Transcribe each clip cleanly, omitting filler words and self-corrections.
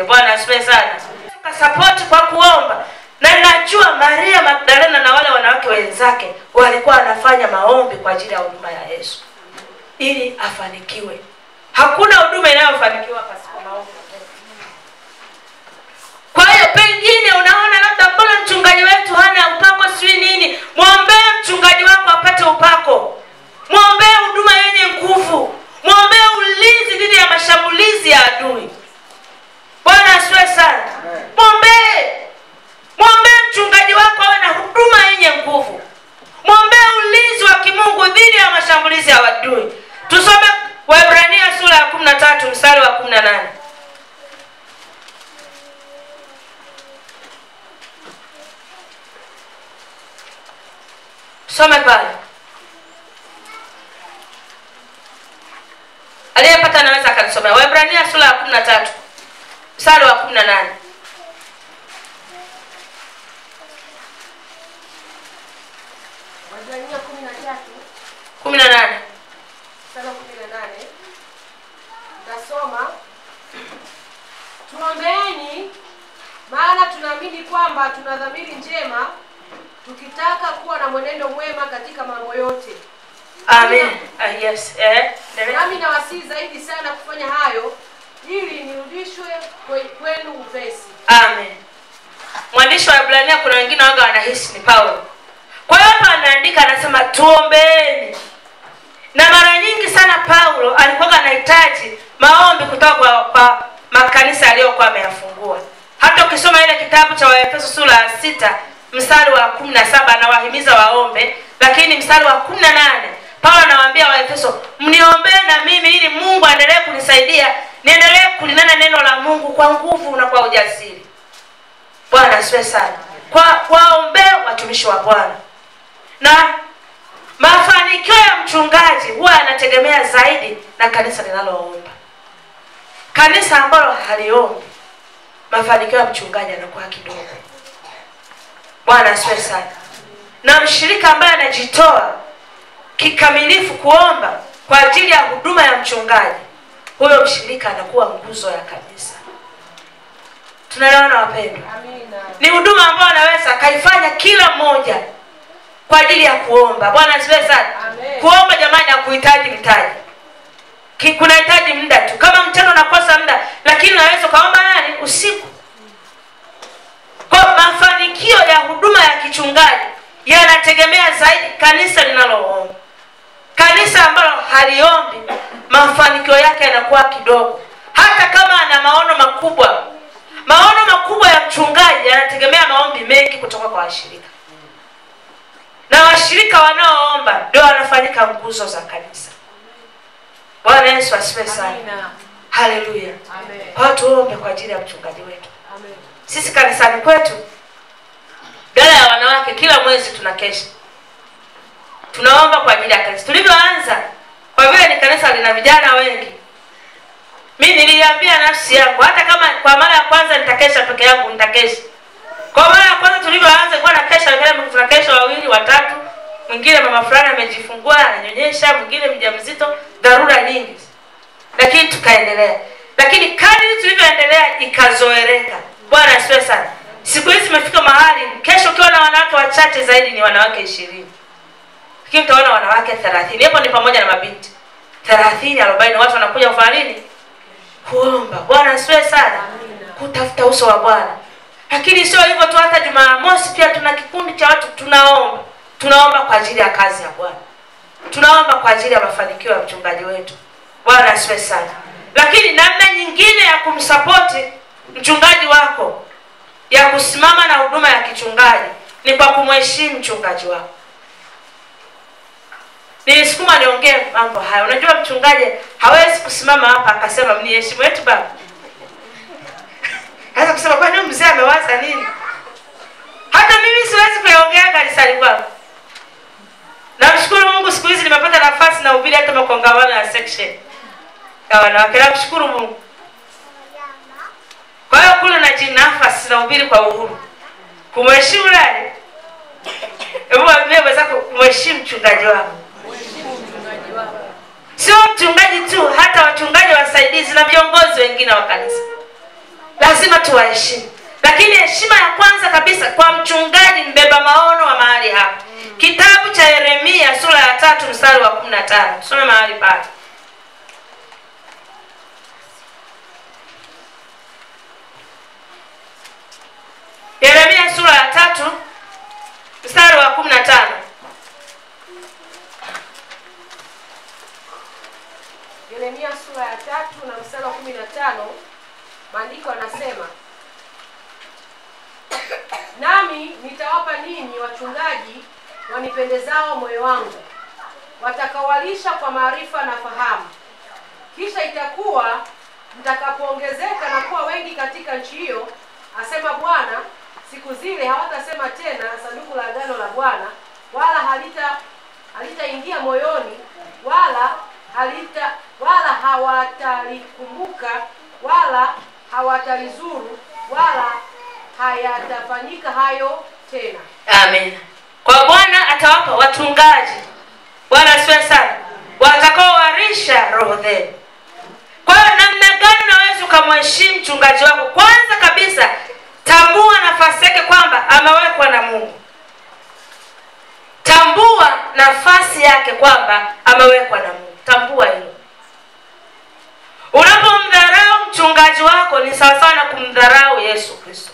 Bwana asifiwe sana. Tukasupport kwa kuomba. Na najua Maria Magdalena na wale wanawake wenzake walikuwa wanafanya maombi kwa ajili ya huduma ya Yesu ili afanikiwe. Hakuna huduma inayofanikiwa pasipo maombi. Kwa hiyo pengine unaona labda mbona mchungaji wetu hana upako sio nini? Muombee mchungaji wako apate upako. Muombee huduma yenye nguvu. Muombee ulinzi dhidi ya mashambulizi ya adui. Bwana asifiwe sana. Muombee mchungaji wako awe na huduma yenye nguvu. Muombee ulinzi wa kimungu dhidi ya mashambulizi ya adui. Tusome Waebrania sura ya 13 mstari wa 18. Soma pale. Aliyepata anaweza akanisomea. Waebrania sura ya 13 mstari wa 18. Waebrania 13 18. mstari wa 18. Nasoma. Tuombeeni maana tunaamini kwamba tuna dhamiri njema tukitaka kuwa na mwenendo mwema katika mambo yote. Amen. Yes. Nami nawasihi zaidi sana kufanya hayo ili nirudishwe kwenu upesi. Amen. Mwandishi wa Waebrania kuna wengine waga wanahisi ni Paulo. Kwa hiyo hapa anaandika anasema tuombeeni. Na mara nyingi sana Paulo alikuwa anahitaji maombi kutoka kwa makanisa aliyokuwa ameyafungua. Hata ukisoma ile kitabu cha Waefeso sura ya 6 mstari wa 17 anawahimiza waombe, lakini mstari wa 18 Paulo anawaambia Waefeso, mniombee na mimi ili Mungu aendelee kunisaidia, niendelee kulinena neno la Mungu kwa nguvu na kwa ujasiri. Bwana asifiwe sana. Waombee watumishi wa Bwana. Na mafanikio ya mchungaji huwa yanategemea zaidi na kanisa linaloomba. Kanisa ambalo haliombi, mafanikio ya mchungaji yanakuwa kidogo. Bwana asifiwe sana. Na mshirika ambaye anajitoa kikamilifu kuomba kwa ajili ya huduma ya mchungaji, huyo mshirika anakuwa nguzo ya kanisa. Tunaelewana wapendwa? Amina. Ni huduma ambayo anaweza kaifanya kila mmoja kwa ajili ya kuomba. Bwana asifiwe sana. Amen. Kuomba jamani hakuhitaji mtaji. Kunahitaji muda tu. Kama mchana unakosa muda, lakini unaweza kaomba nani? Usiku. Kwa mafanikio ya huduma ya kichungaji yanategemea zaidi kanisa linaloomba. Kanisa ambalo haliombi, mafanikio yake yanakuwa kidogo. Hata kama ana maono makubwa. Maono makubwa ya mchungaji yanategemea maombi mengi kutoka kwa washirika. Na washirika wanaoomba ndio wanafanyika nguzo za kanisa. Bwana Yesu asifiwe sana. Haleluya. Amen. Kwa tuombe kwa ajili ya mchungaji wetu. Amen. Sisi kanisani kwetu, dada ya wanawake, kila mwezi tunakesha. Tunaomba kwa ajili ya kanisa. Tulivyoanza, kwa vile ni kanisa lina vijana wengi, mimi niliambia nafsi yangu hata kama kwa mara ya kwanza nitakesha peke yangu, nitakesha. Kwa mara ya kwanza tulivyoanza kwa nakesha vile tunakesha wawili watatu, mwingine mama fulani amejifungua ananyonyesha, mwingine mjamzito, dharura nyingi. Lakini tukaendelea. Lakini kadri tulivyoendelea ikazoeleka. Bwana asifiwe sana. Siku hizi tumefika mahali kesho ukiwa na wanawake wachache zaidi ni wanawake 20. Lakini utaona wanawake 30. Hapo ni pamoja na mabinti. 30, 40 watu wanakuja kufanya nini? Kuomba. Bwana asifiwe sana. Kutafuta uso wa Bwana. Lakini sio hivyo tu, hata Jumamosi pia tuna kikundi cha watu tunaomba. Tunaomba kwa ajili ya kazi ya Bwana. Tunaomba kwa ajili ya mafanikio ya mchungaji wetu. Bwana asifiwe sana. Lakini namna nyingine ya kumsapoti mchungaji wako, ya kusimama na huduma ya kichungaji, ni kwa kumheshimu mchungaji wako. Nilisukuma niongee mambo haya. Unajua mchungaji hawezi kusimama hapa akasema mniheshimu eti baba. Hata kusema kwa nini mzee amewaza nini? Hata mimi siwezi kuongea kanisani kwangu. Namshukuru Mungu siku hizi nimepata nafasi na ubiri hata makongamano ya section ya wanawake. Namshukuru Mungu. Kwa hiyo kule najinafasi na ubiri kwa uhuru. Kumheshimu nani? Hebu waambie wenzako kumheshimu mchungaji wako. Sio mchungaji tu, hata wachungaji wasaidizi na viongozi wengine wa kanisa. lazima tuwaheshimu. Lakini heshima ya kwanza kabisa kwa mchungaji mbeba maono wa mahali hapa. Kitabu cha Yeremia sura ya 3 mstari wa 15. Tusome mahali pale. Yeremia sura ya 3 mstari wa 15. Yeremia sura ya 3 na mstari wa 15, maandiko yanasema, nami nitawapa ninyi wachungaji wanipendezao moyo wangu, watakawalisha kwa maarifa na fahamu. Kisha itakuwa mtakapoongezeka na kuwa wengi katika nchi hiyo, asema Bwana, siku zile hawatasema tena sanduku la agano la Bwana, wala halitaingia moyoni, wala hawatalikumbuka, wala hawatalizuru, wala hayatafanyika hayo tena. Amen. Kwa Bwana atawapa wachungaji, Bwana asifiwe sana, watakaowarisha roho zenu. Kwa hiyo namna gani unaweza kumheshimu mchungaji wako? Kwanza kabisa, tambua nafasi yake kwamba amewekwa na Mungu. Tambua nafasi yake kwamba amewekwa na Mungu. Tambua hilo. Unapomdharau mchungaji wako ni sawa sawa na kumdharau Yesu Kristo.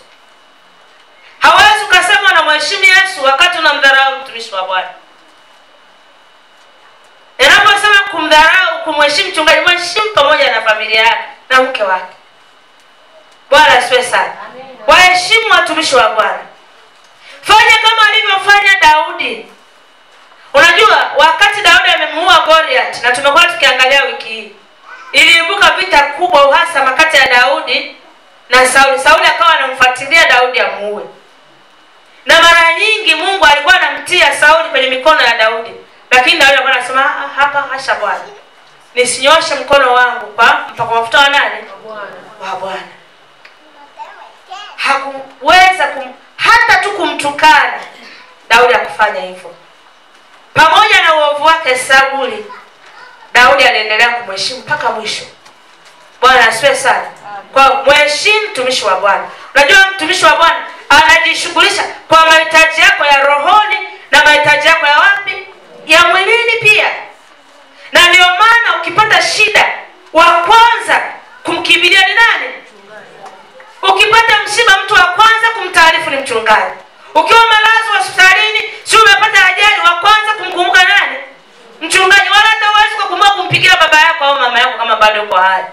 Hawezi ukasema unamheshimu Yesu wakati unamdharau mtumishi wa Bwana. Unaposema kumdharau, kumheshimu mchungaji, mheshimu pamoja na familia yake na mke wake. Bwana asifiwe sana. Waheshimu watumishi wa Bwana. Fanya kama alivyofanya Daudi. Unajua wakati Daudi amemuua Goliath, na tumekuwa tukiangalia wiki hii, iliibuka vita kubwa, uhasama kati ya Daudi na Sauli. Sauli akawa anamfuatilia Daudi amuue. Na mara nyingi Mungu alikuwa anamtia Sauli kwenye mikono ya Daudi. Lakini Daudi alikuwa anasema, hapa hasha Bwana, nisinyoshe mkono wangu kwa mpaka mafuta wa nani? Wa Bwana. Hakuweza hata tu kumtukana Daudi akufanya hivyo. Pamoja na uovu wake Sauli, Daudi aliendelea kumheshimu mpaka mwisho. Bwana asifiwe sana. Kwa mheshimu mtumishi wa Bwana. Unajua mtumishi wa Bwana anajishughulisha kwa mahitaji yako ya rohoni na mahitaji yako ya wapi? Ya mwilini pia. Na ndio maana ukipata shida, wa kwanza kumkimbilia ni nani? Ukipata msiba, mtu wa kwanza kumtaarifu ni mchungaji. Ukiwa umelazwa hospitalini, si umepata ajali, wa kwanza kumkumbuka nani? Mchungaji. Wala hata huwezi kukumbuka kumpigia baba yako au mama yako kama bado uko hai.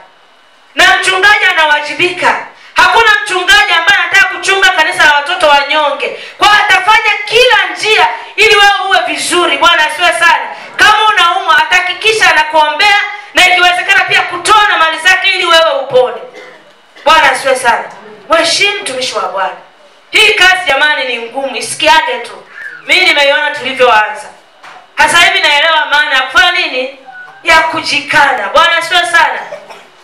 Na mchungaji anawajibika. Hakuna mchungaji ambaye anataka kuchunga kanisa la watoto wanyonge. Kwa atafanya kila njia ili wewe uwe vizuri. Bwana asifiwe sana. Kama unaumwa, atahakikisha anakuombea na ikiwezekana pia kutoa na mali zake ili wewe upone. Bwana asifiwe sana. Mheshimu mtumishi wa Bwana. Hii kazi jamani ni ngumu, isikiage tu. Mimi nimeiona tulivyoanza. Sasa hivi naelewa maana ya kufanya nini? Ya kujikana. Bwana asifiwe sana.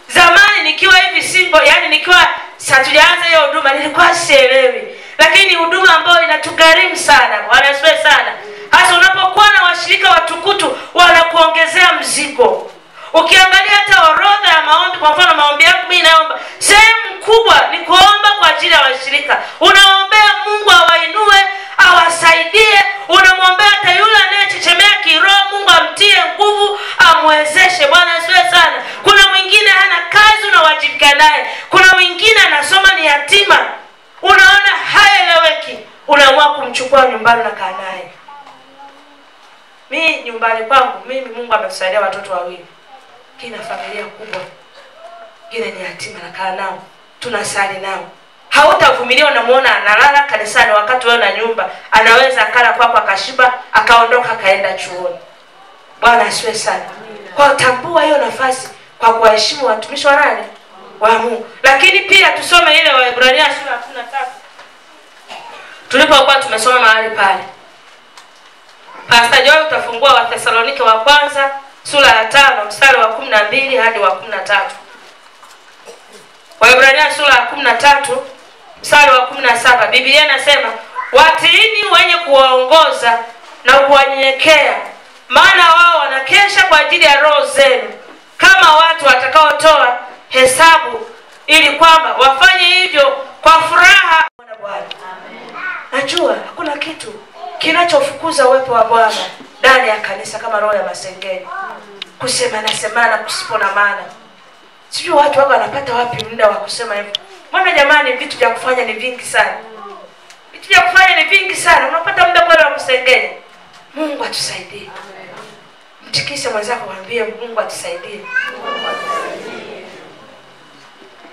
Zamani nikiwa hivi single, yani nikiwa hatujaanza hiyo huduma, nilikuwa sielewi. Lakini huduma ambayo inatugharimu sana. Bwana asifiwe sana. Hasa unapokuwa na washirika watukutu, wanakuongezea mzigo. Ukiangalia hata orodha ya maombi, kwa mfano maombi yangu mimi naomba, sehemu kubwa ni kuomba kwa ajili ya washirika. Unaombea Mungu awainue, awasaidie. Unamwombea hata yule anayechechemea kiroho, Mungu amtie nguvu, amwezeshe. Bwana asifiwe sana. Kuna mwingine hana kazi, unawajibika naye. Kuna mwingine anasoma ni yatima. Unaona haeleweki, unaamua kumchukua nyumbani na kaa naye. Mimi nyumbani kwangu, mimi Mungu amesaidia watoto wawili. Kina familia kubwa. Kile ni yatima na kaa nao. Tunasali nao. Hautavumilia unamuona analala kanisani wakati wewe na nyumba. Anaweza akala kwako akashiba, akaondoka akaenda chuoni. Bwana asifiwe sana. Kwa tambua hiyo nafasi kwa kuheshimu watumishi wa nani? Wa Mungu. Lakini pia tusome ile Waebrania sura ya 13. Tulipokuwa tumesoma mahali pale. Pastor Joel utafungua Wathesalonike wa kwanza sura ya 5 mstari wa 12 hadi wa 13. Waebrania sura ya 13 mstari wa 17. Biblia inasema, watiini wenye kuwaongoza na kuwanyenyekea, maana wao wanakesha kwa ajili ya roho zenu, kama watu watakaotoa hesabu, ili kwamba wafanye hivyo kufukuza uwepo wa Bwana ndani ya kanisa kama roho ya masengeni, kusemana kusipo na maana. Sijui watu wako wanapata wapi muda wa kusema hivyo. Mbona jamani, vitu vya kufanya ni vingi sana. Vitu vya kufanya ni vingi sana. Unapata muda kweli wa kusengenya. Mungu atusaidie. Mtikise mwenzako mwambie Mungu atusaidie.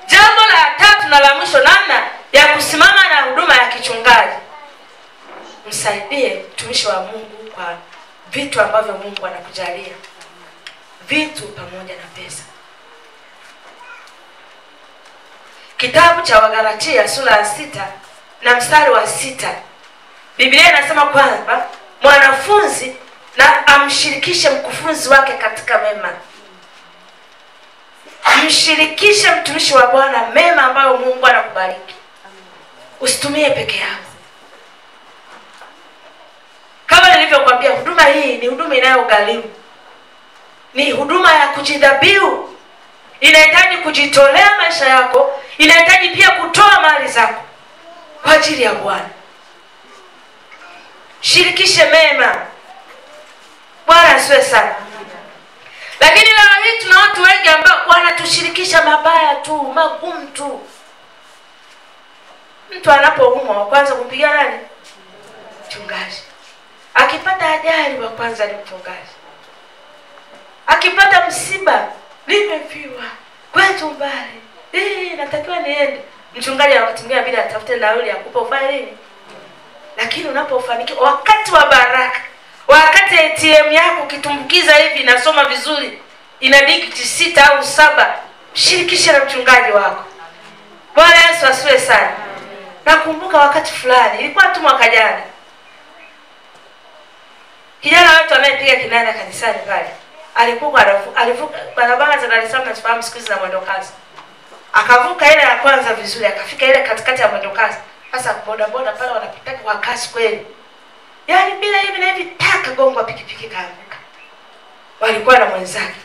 Jambo la tatu na la mwisho, namna ya kusimama na huduma ya kichungaji. Msaidie mtumishi wa Mungu kwa vitu ambavyo Mungu anakujalia. Vitu pamoja na pesa. Kitabu cha Wagalatia sura ya 6 na mstari wa 6. Biblia inasema kwamba mwanafunzi na amshirikishe mkufunzi wake katika mema. Mshirikishe mtumishi wa Bwana mema ambayo Mungu anakubariki. Usitumie peke yako. Kama nilivyokuambia, huduma hii ni huduma inayogharimu. Ni huduma ya kujidhabihu. Inahitaji kujitolea maisha yako, inahitaji pia kutoa mali zako kwa ajili ya Bwana. Shirikishe mema. Bwana asiwe sana. Lakini leo hii tuna watu wengi ambao wanatushirikisha mabaya tu, magumu tu. Mtu anapoumwa wa kwanza kumpigia nani? Mchungaji. Akipata ajali wa kwanza ni mchungaji. Akipata msiba, nimefiwa kwetu mbali, natakiwa niende. Mchungaji wakati mwingine bila atafute nauli ya kukupa ufanye nini? Lakini unapofanikiwa wakati wa baraka, wakati ATM yako kitumbukiza hivi nasoma vizuri, ina digiti 6 au 7, shirikisha na mchungaji wako. Bwana Yesu asiwe sana. Nakumbuka wakati fulani, ilikuwa tu mwaka jana, kijana wetu anayepiga kinanda kanisani pale, alivuka barabara za Dar es Salaam, nafahamu siku hizi na mwendo kasi. Akavuka ile ya kwanza vizuri, akafika ile katikati ya mwendo kasi. Sasa boda pale wanapita kwa kasi kweli. Yaani bila hivi na hivi taka gongo pikipiki kaanguka. Walikuwa na mwenzake.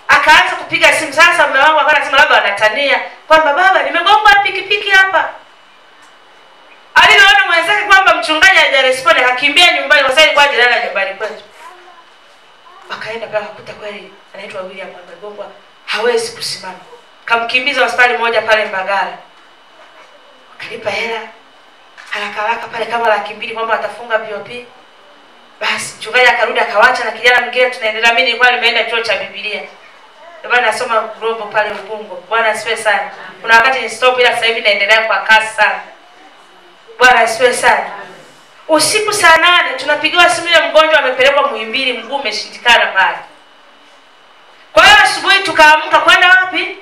Akaanza kupiga simu. Sasa mume wangu akasema labda anatania kwamba baba nimegongwa pikipiki hapa. Aliona mwenzake kwamba mchungaji hajarespond, akakimbia nyumbani kwa sababu kwa jirani nyumbani kwetu. Akaenda pale akakuta kweli anaitwa William amegongwa, hawezi kusimama. Kamkimbiza hospitali moja pale Mbagala. Akalipa hela haraka pale kama 200,000 kwamba atafunga POP. Basi mchungaji akarudi akawacha na kijana mwingine tunaendelea. Mimi nilikuwa nimeenda chuo cha Biblia. Ndio maana nasoma Global pale Ubungo. Bwana asifiwe sana. Kuna wakati ni stop, ila sasa hivi naendelea kwa kasi sana. Bwana asifiwe sana. Usiku saa 8 tunapigiwa simu ile mgonjwa amepelekwa Muhimbili, mguu umeshindikana pale. Kwa hiyo asubuhi tukaamka kwenda wapi?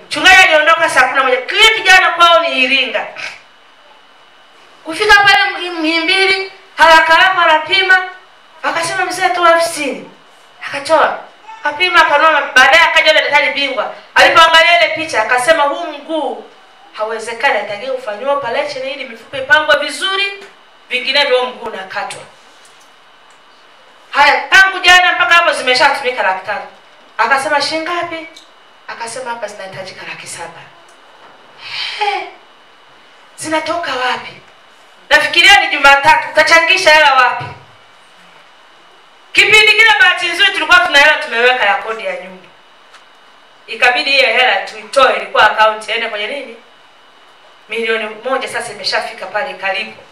Mchungaji aliondoka saa 11. Kile kijana kwao ni Iringa. Kufika pale Muhimbili, haraka anapima, akasema mzee toa 50. Akatoa. Apima akanona, baadaye akaja yule daktari bingwa. Alipoangalia ile picha akasema huu mguu hauwezekani, atakiwa ufanywe operation ili mifupa ipangwe vizuri, vinginevyo mguu unakatwa. Haya, tangu jana mpaka hapo zimeshatumika 500,000. Akasema shilingi ngapi? Akasema hapa zinahitajika 700,000. Zinatoka wapi? Nafikiria ni Jumatatu, utachangisha hela wapi? Kipindi kile bahati nzuri tulikuwa tuna hela tumeweka ya kodi ya nyumba. Ikabidi hiyo hela tuitoe, ilikuwa account iende kwenye nini? 1,000,000 sasa imeshafika pale karibu.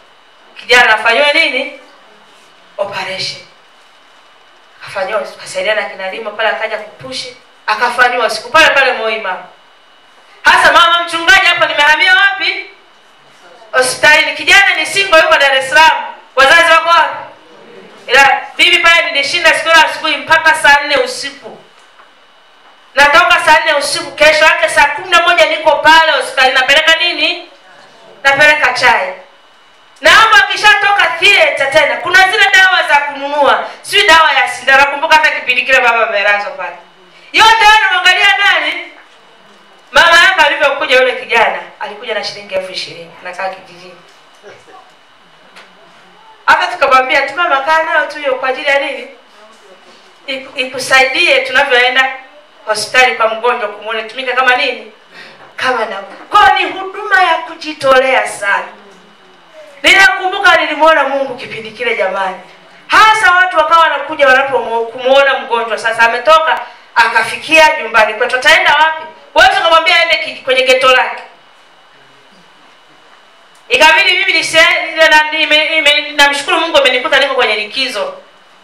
Kijana afanywe nini? Operation. Afanywa, tukasaidiana kina Limo pale akaja kupushi, akafanywa siku pale Moima. Hasa mama mchungaji hapa nimehamia wapi? Hospitali. Kijana ni single yuko Dar es Salaam. Wazazi wako wapi? Ila bibi pale nilishinda siku ya asubuhi mpaka saa 4 usiku. Natoka saa 4 usiku, kesho yake saa 11 niko pale hospitali. Napeleka nini? Napeleka chai. Naomba akishatoka theater tena, kuna zile dawa za kununua. Si dawa ya sindano, nakumbuka hata kipindi kile baba Berazo pale. Yote anaangalia nani? Mama yake alivyokuja yule kijana, alikuja na shilingi 20,000, anakaa kijijini. Hata tukamwambia tu mama kaa nayo tu hiyo kwa ajili ya nini? Ikusaidie tunavyoenda hospitali kwa mgonjwa kumuone tumika kama nini? Kama na. Kwa ni huduma ya kujitolea sana. Ninakumbuka nilimuona Mungu kipindi kile jamani. Sasa watu wakawa wanakuja wanapokumuona mgonjwa, sasa ametoka akafikia nyumbani kwetu, ataenda wapi? Wewe unamwambia aende kwenye geto lake. Ikabidi mimi namshukuru Mungu amenikuta niko kwenye likizo.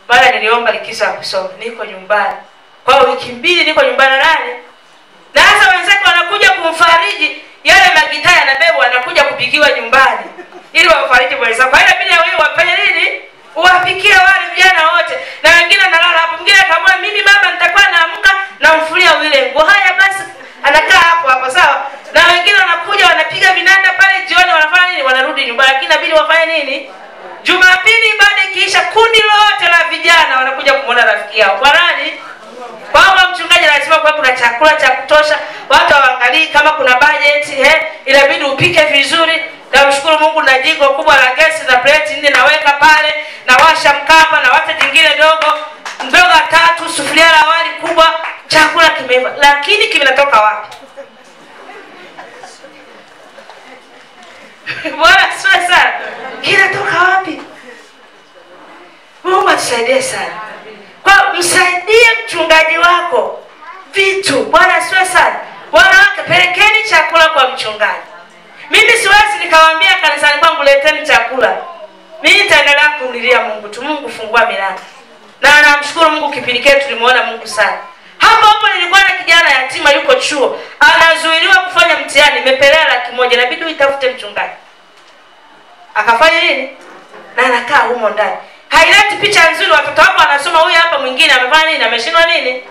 Baada niliomba likizo ya kusoma, niko nyumbani. Kwa wiki 2 niko nyumbani nani? Na hata wenzake wanakuja kumfariji, yale magitaa yanabebwa anakuja kupikiwa nyumbani ili wamfariji wenzao. Kwa hiyo inabidi wao wafanye nini? Uwapikie wale vijana wote. Na wengine analala hapo. Mwingine akamwambia mimi mama nitakuwa naamka na mfulia wile nguo. Haya basi anakaa hapo sawa. Na wengine wanakuja wanapiga vinanda pale jioni, wanafanya nini? Wanarudi nyumbani. Lakini inabidi wafanye nini? Jumapili baada ikiisha, kundi lote la vijana wanakuja kumuona rafiki yao. Kwa nani? Kwa mchungaji lazima kwa kuna chakula cha kutosha, watu waangalie kama kuna budget, inabidi upike vizuri. Na mshukuru Mungu na jiko kubwa la gesi na plate 4 naweka pale, na washa mkapa na wata jingine dogo 3, sufuria la wali kubwa, chakula kimeiva. Lakini kinatoka wapi? Bwana sasa kinatoka wapi? Mungu atusaidie sana. Kwa msaidie mchungaji wako vitu. Bwana sasa wanawake pelekeni chakula kwa mchungaji. Mimi siwezi nikawaambia kanisani kwangu leteni chakula. Mimi nitaendelea kumlilia Mungu tu. Mungu fungua milango. Na namshukuru Mungu kipindi kile tulimuona Mungu sana. Hapo nilikuwa na kijana yatima yuko chuo, anazuiliwa kufanya mtihani, nimepelea 100,000, inabidi uitafute mchungaji. Akafanya nini? Na anakaa humo ndani. Haileti picha nzuri, watoto wako wanasoma, huyu hapa mwingine amefanya nini? Ameshindwa nini?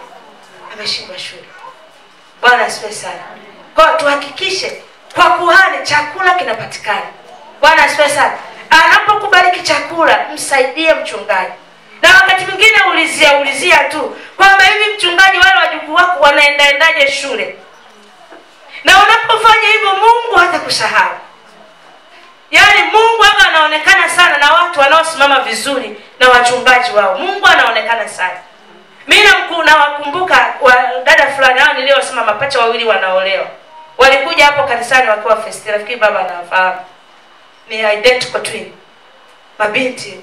Ameshindwa shule. Bwana asifiwe sana. Kwa tuhakikishe kwa kuhani chakula kinapatikana. Bwana asifiwe sana. Anapokubariki chakula, msaidie mchungaji. Na wakati mwingine ulizia tu kwamba hivi mchungaji wale wajukuu wako wanaendaje shule. Na unapofanya hivyo Mungu hatakusahau. Yaani Mungu hapa anaonekana sana na watu wanaosimama vizuri na wachungaji wao. Mungu anaonekana sana. Mimi nawakumbuka dada fulani hao niliosema mapacha wawili wanaolewa. Walikuja hapo kanisani wakiwa first, rafiki baba anafahamu. Ni identical twin. Mabinti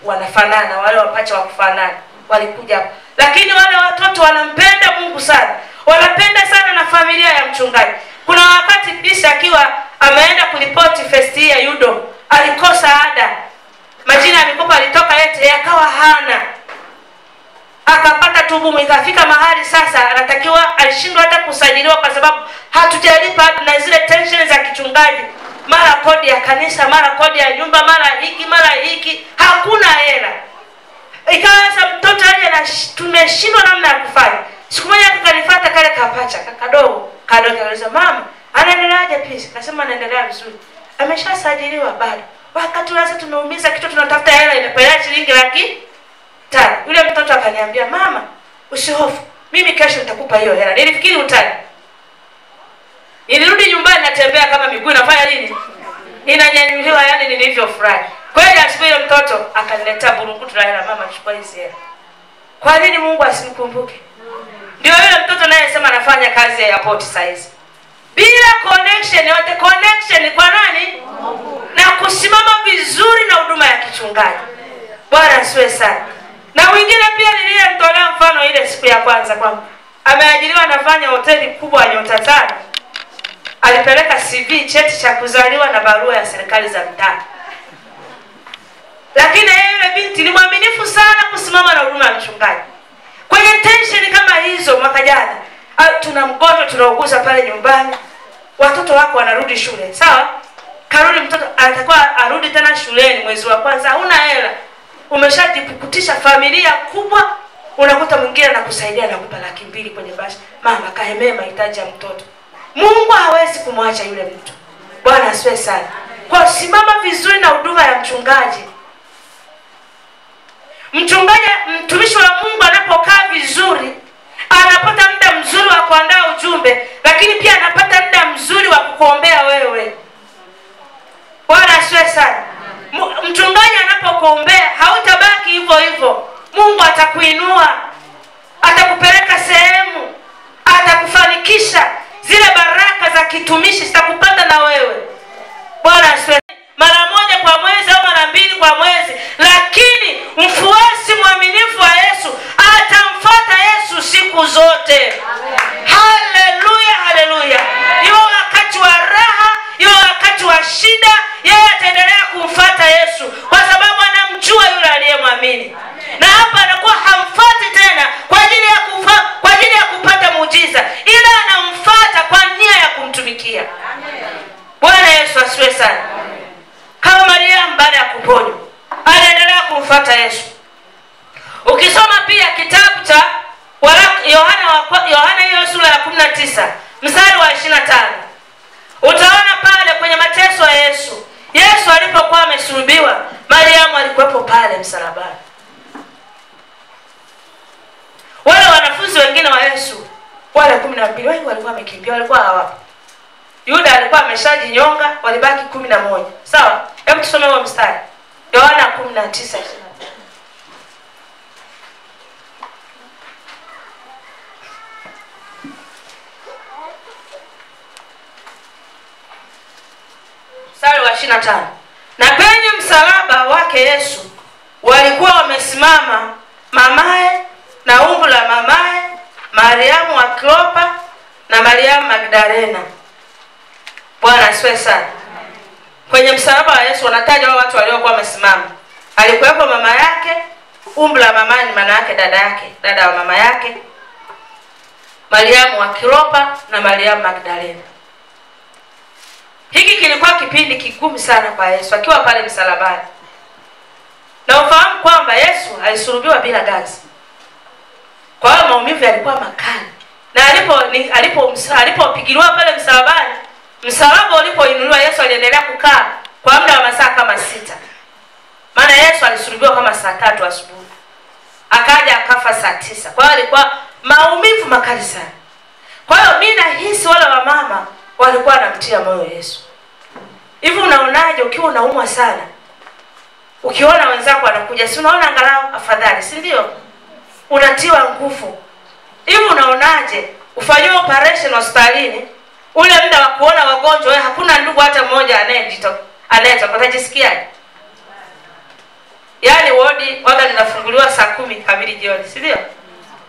wanafanana, wale wapacha wakufanana. Walikuja hapo. Lakini wale watoto wanampenda Mungu sana. Wanapenda sana na familia ya mchungaji. Kuna wakati Bisi akiwa ameenda kuripoti first year UDOM, alikosa ada. Majina ya mikopo alitoka yote yakawa hana. Akapata tubumu, ikafika mahali sasa anatakiwa alishindwa hata kusajiliwa kwa sababu hatujalipa na zile tension za kichungaji. Mara kodi ya kanisa, mara kodi ya nyumba, mara hiki, hakuna hela. Ikawa sasa mtoto aje na tumeshindwa namna ya kufanya. Siku moja akanifuata kale kapacha kadogo akauliza mama, anaendeleaje Peace? Nasema anaendelea vizuri. Ameshasajiliwa bado. Wakati sasa tumeumiza kitu tunatafuta hela imepelea shilingi 500,000. Yule mtoto akaniambia mama, usihofu. Mimi kesho nitakupa hiyo hela. Nilifikiri utani. Nilirudi nyumbani natembea kama miguu inafanya nini? Ninanyanyuliwa, yani nilivyofurahi. Kweli asipo mtoto akaniletea burungutu la hela, mama chukua hizi hela. Kwa nini Mungu asinikumbuke? Ndio yule mtoto naye sema anafanya kazi ya airport size. Bila connection, yote connection kwa nani? Na kusimama vizuri na huduma ya kichungaji. Bwana asiwe sana. Na wengine pia nilimtolea mfano ile siku ya kwanza kwamba ameajiriwa anafanya hoteli kubwa ya nyota 5. Alipeleka CV, cheti cha kuzaliwa na barua ya serikali za mtaa. Lakini yule binti ni mwaminifu sana kusimama na huduma ya mchungaji. Kwenye tension kama hizo mwaka jana, tuna mgonjwa tunauguza pale nyumbani. Watoto wako wanarudi shule, sawa? Karudi mtoto atakuwa arudi tena shuleni mwezi wa kwanza, huna hela. Umeshajipukutisha familia kubwa, unakuta mwingine anakusaidia na kukupa 200,000 kwenye bashi. Mama kahemea mahitaji ya mtoto. Mungu hawezi kumwacha yule mtu. Bwana asifiwe sana. Kwa simama vizuri na huduma ya mchungaji. Mchungaji, mtumishi wa Mungu anapokaa vizuri, anapata muda mzuri wa kuandaa ujumbe, lakini pia anapata muda mzuri wa kukuombea wewe. Bwana asifiwe sana. Mchungaji anapokuombea, hautabaki hivyo hivyo. Mungu atakuinua, atakupeleka sehemu, atakufanikisha. Zile baraka za kitumishi zitakupata na wewe. Bwana asifiwe. Mara 1 kwa mwezi au mara 2 kwa mwezi, lakini mfuate kumfuata Yesu kwa sababu anamjua yule aliyemwamini. Na hapa anakuwa hamfuati tena kwa ajili ya kupata muujiza, ila anamfuata kwa nia ya kumtumikia. Bwana Yesu asifiwe sana. Kama Mariamu baada ya kuponywa anaendelea kumfuata Yesu. Ukisoma pia kitabu cha Yohana hiyo sura ya 19 mstari wa 25, utaona pale kwenye mateso ya Yesu. Yesu alipokuwa amesulubiwa, Mariamu alikuwepo pale msalabani. Wale wanafunzi wengine wa Yesu, wale 12, wengi walikuwa wamekimbia, walikuwa hawapo. Yuda alikuwa ameshajinyonga, walibaki 11. Sawa? Hebu tusome huo mstari. Yohana 19. Mstari wa 25. Na penye msalaba wake Yesu walikuwa wamesimama mamaye na umbu la mamaye, Mariamu wa Klopa na Mariamu Magdalena. Bwana asifiwe sana. Kwenye msalaba wa Yesu wanataja wao watu waliokuwa wamesimama. Alikuwepo mama yake, umbu la mamaye ni maana yake dada yake, dada wa mama yake, Mariamu wa Klopa na Mariamu Magdalena. Hiki kilikuwa kipindi kigumu sana kwa Yesu akiwa pale msalabani. Na ufahamu kwamba Yesu alisulubiwa bila ganzi. Kwa hiyo maumivu yalikuwa makali. Na alipopigiliwa pale msalabani, msalaba ulipoinuliwa, Yesu aliendelea kukaa kwa muda wa masaa kama 6. Maana Yesu alisulubiwa kama saa 3 asubuhi. Akaja akafa saa 9. Kwa hiyo alikuwa maumivu makali sana. Kwa hiyo mimi nahisi wale wa mama walikuwa wanamtia moyo Yesu. Hivi unaonaje ukiwa unaumwa sana? Ukiona wenzako wanakuja, si unaona angalau afadhali, si ndio? Unatiwa nguvu. Hivi unaonaje ufanywe operation hospitalini, ule muda wa kuona wagonjwa wewe hakuna ndugu hata mmoja anayetoka, utajisikiaje? Yaani wodi waga linafunguliwa saa 10 kamili jioni, si ndio?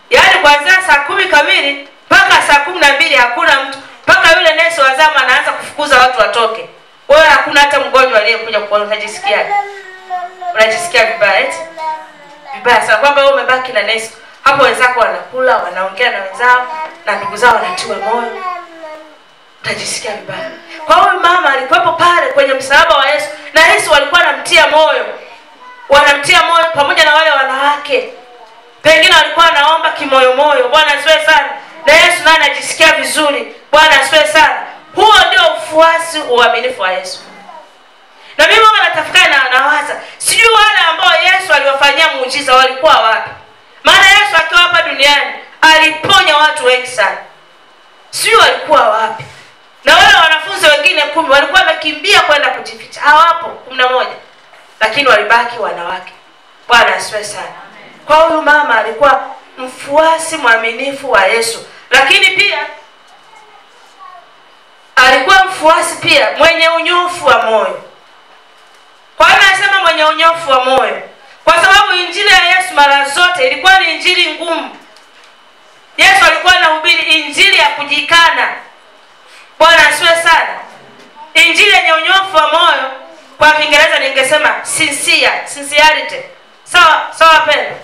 Yaani kuanzia saa 10 kamili mpaka saa 12 hakuna mtu, mpaka yule nesi wa zamu anaanza kufukuza watu watoke. Wewe hakuna hata mgonjwa aliyekuja kuona, utajisikiaje? Unajisikia vibaya eti? Vibaya sana kwamba wewe umebaki na nesi. Hapo wenzako wanakula, wanaongea na wenzao, na ndugu zao wanatiwa moyo. Utajisikia vibaya. Kwa hiyo mama alikuwepo pale kwenye msalaba wa Yesu, na Yesu walikuwa wanamtia moyo. Wanamtia moyo pamoja na wale wanawake. Pengine walikuwa wanaomba kimoyo moyo. Bwana asifiwe sana. Na Yesu naye anajisikia vizuri. Bwana asifiwe sana. Huo ndio ufuasi uaminifu wa Yesu. Na mimi natafakari na nawaza, sijui wale ambao Yesu aliwafanyia muujiza walikuwa wapi? Maana Yesu akiwa hapa duniani aliponya watu wengi sana. Sijui walikuwa wapi? Na wale wanafunzi wengine 10 walikuwa wamekimbia kwenda kujificha. Hawapo 11. Lakini walibaki wanawake. Bwana asifiwe sana. Kwa huyu mama alikuwa mfuasi mwaminifu wa Yesu. Lakini pia alikuwa mfuasi pia mwenye unyofu wa moyo. Kwa nini nasema mwenye unyofu wa moyo? Kwa sababu injili ya Yesu mara zote ilikuwa ni injili ngumu. Yesu alikuwa anahubiri injili ya kujikana. Bwana asifiwe sana. Injili yenye unyofu wa moyo, kwa Kiingereza ningesema sincerity. Sawa pendo.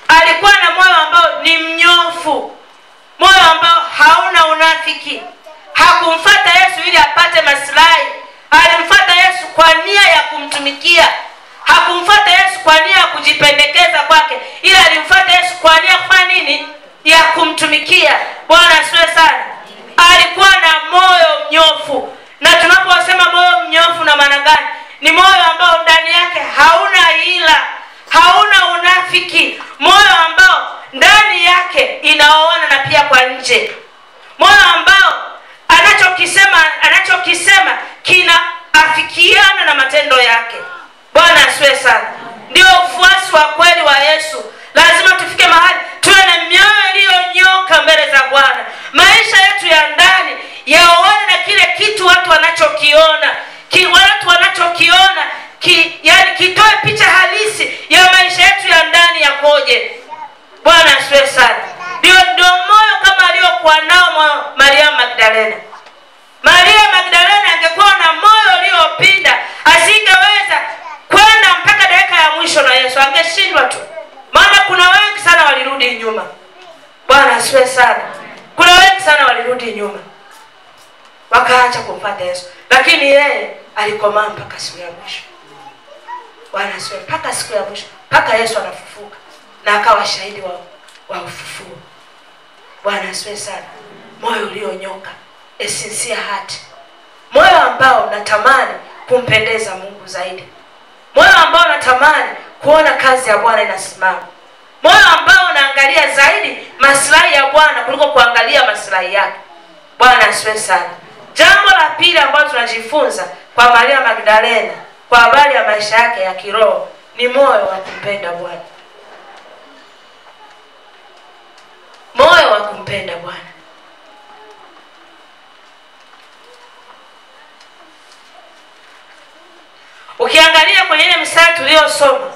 Alikuwa na moyo ambao ni mnyofu. Moyo ambao hauna unafiki. Hakumfuata Yesu ili apate maslahi. Alimfuata Yesu kwa nia ya kumtumikia. Hakumfuata Yesu kwa nia ya kujipendekeza kwake, ila alimfuata Yesu kwa nia kufanya nini? Ya kumtumikia. Bwana asifiwe sana. Alikuwa na moyo mnyofu. Na tunaposema moyo mnyofu na maana gani? Ni moyo ambao ndani yake hauna hila, hauna unafiki. Moyo ambao ndani yake inaoana na pia kwa nje. Moyo ambao anachokisema kinaafikiana na matendo yake. Bwana asifiwe sana. Ndio ufuasi wa kweli wa Yesu. Lazima tufike mahali tuwe na mioyo iliyonyoka mbele za Bwana. Maisha yetu ya ndani yaoane na kile kitu watu wanachokiona. Watu wanachokiona yani kitoe picha halisi ya maisha yetu ya ndani yakoje. Bwana asifiwe sana. Ndio moyo kama aliokuwa nao Mariamu Magdalena. Maria Magdalena angekuwa na moyo uliopinda, asingeweza lakini yeye alikomaa mpaka siku ya mwisho. Bwana asifiwe. Mpaka siku ya mwisho, mpaka Yesu anafufuka na akawa shahidi wa ufufuo. Bwana asifiwe sana. Moyo ulionyoka, a sincere heart, moyo ambao unatamani kumpendeza Mungu zaidi, moyo ambao unatamani kuona kazi ya Bwana inasimama, moyo ambao unaangalia zaidi maslahi ya Bwana kuliko kuangalia maslahi yake. Bwana asifiwe sana. Jambo la pili ambalo tunajifunza kwa Maria Magdalena kwa habari ya maisha yake ya kiroho ni moyo wa kumpenda Bwana. Moyo wa kumpenda Bwana. Ukiangalia kwenye ile mstari tuliyosoma,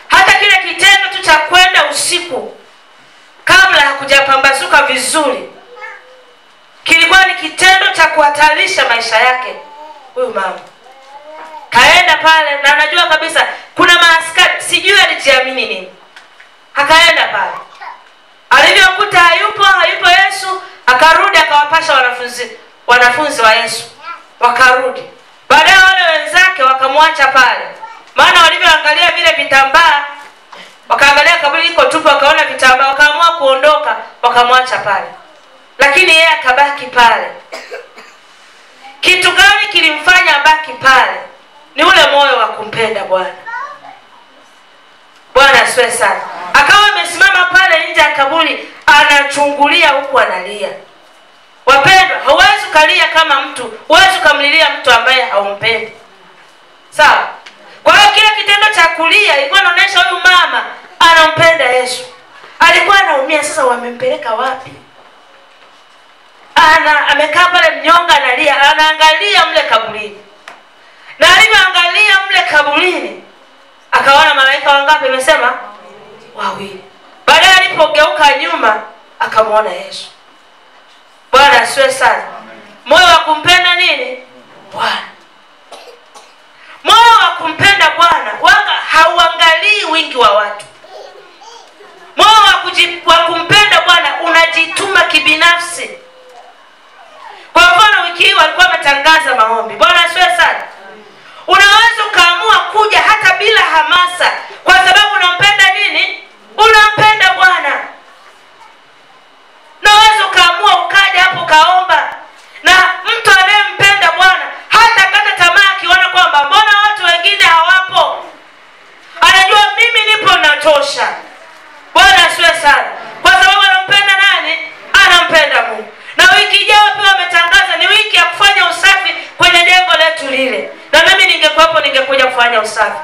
hata kile kitendo tu cha kwenda usiku kabla hakujapambazuka vizuri kilikuwa ni kitendo cha kuhatarisha maisha yake. Huyu mama kaenda pale na anajua kabisa kuna maaskari, sijui alijiamini nini. Akaenda pale, alivyokuta hayupo Yesu, akarudi akawapasha wanafunzi wa Yesu, wakarudi. Baadaye wale wenzake wakamwacha pale, maana walivyoangalia vile vitambaa, wakaangalia kaburi liko tupu, wakaona vitambaa, wakaamua kuondoka, wakamwacha pale. Lakini yeye akabaki pale. Kitu gani kilimfanya abaki pale? Ni ule moyo wa kumpenda Bwana. Bwana asifiwe sana. Akawa amesimama pale nje ya kaburi, anachungulia huku analia. Wapendwa, huwezi kulia kama mtu, huwezi kumlilia mtu ambaye haumpendi. Sawa? Kwa hiyo kile kitendo cha kulia ilikuwa inaonyesha huyu mama anampenda Yesu. Alikuwa anaumia, sasa wamempeleka wapi? Amekaa pale mnyonga analia, anaangalia mle kaburini. Na alipoangalia mle kaburini, akaona malaika wangapi? Amesema 2. Baadaye alipogeuka nyuma, akamwona Yesu. Bwana asifiwe sana. Moyo wa kumpenda nini? Bwana. Moyo wa kumpenda Bwana wanga hauangalii wingi wa watu. Moyo wa kumpenda Bwana unajituma kibinafsi. Kwa mfano wiki hii walikuwa wametangaza maombi. Bwana asifiwe sana. Unaweza ukaamua kuja hata bila hamasa kwa sababu unampenda nini? Unampenda Bwana. Unaweza ukaamua ukaja hapo kaomba. Na mtu anayempenda Bwana hata kata tamaa akiona kwamba mbona watu wengine hawapo, anajua mimi nipo natosha. Bwana asifiwe sana. Kwa sababu anampenda nani? Anampenda Mungu. Na wiki ijayo pia wametangaza ni wiki ya kufanya usafi kwenye jengo letu lile. Na mimi ningekuwepo, ningekuja kufanya usafi.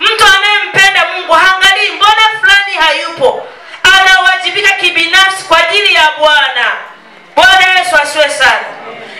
Mtu anayempenda Mungu haangalii mbona fulani hayupo. Anawajibika kibinafsi kwa ajili ya Bwana. Bwana Yesu asifiwe sana.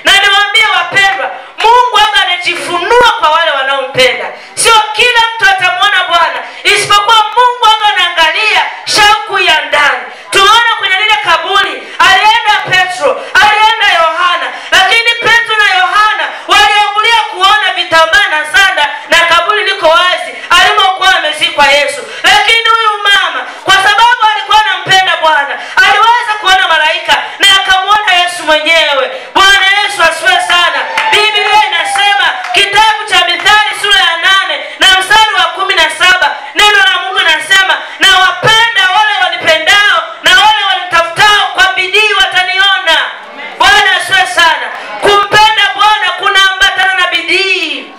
Na niwaambie wapendwa, Mungu anajifunua kwa wale wanaompenda. Sio kila mtu atamwona Bwana, isipokuwa Mungu anaangalia shauku ya ndani. Tunaona kwenye lile kaburi, alienda Petro, alienda Yohana, lakini Petro na Yohana waliambulia kuona vitambaa na sanda na kaburi liko wazi alimokuwa amezikwa Yesu. Lakini huyu mama kwa sababu alikuwa anampenda Bwana, aliweza kuona malaika na akamwona Yesu mwenyewe. Bwana Yesu asifiwe sana. Biblia inasema kitabu cha Mithali sura ya 8 na mstari wa 17, neno la Mungu linasema, na wapenda wale wanipendao na wale wanitafutao kwa bidii wataniona. Bwana asifiwe sana. Kumpenda Bwana kunaambatana na bidii.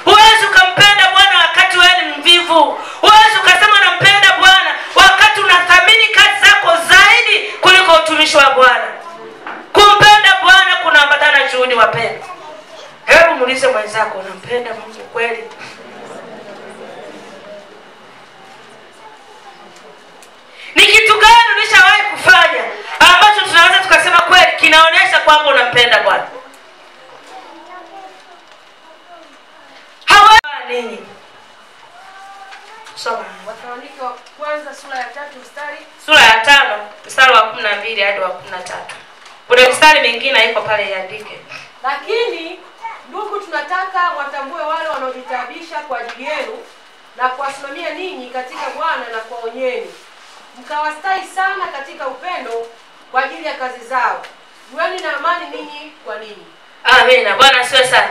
Huwezi kumpenda Bwana wakati wewe ni mvivu. Huwezi ukasema unampenda Bwana wakati unathamini kazi zako zaidi kuliko utumishi wa Bwana. Kumpenda Bwana kunaambatana na juhudi wapenda. Hebu muulize mwenzako, unampenda Mungu kweli? Ni kitu gani ulishawahi kufanya ambacho tunaweza tukasema kweli kinaonyesha kwamba unampenda Bwana? Hawa nini? Soma Wathesalonike wa kwanza sura ya 3 sura ya 5 mstari wa 12 hadi wa 13. Kuna mstari mwingine iko pale iandike. Lakini ndugu, tunataka watambue wale wanaojitabisha kwa ajili yenu na kuwasimamia ninyi katika Bwana na kuwaonyeni, mkawastahi sana katika upendo kwa ajili ya kazi zao. Jueni na amani ninyi kwa ninyi. Amina. Bwana asifiwe sana.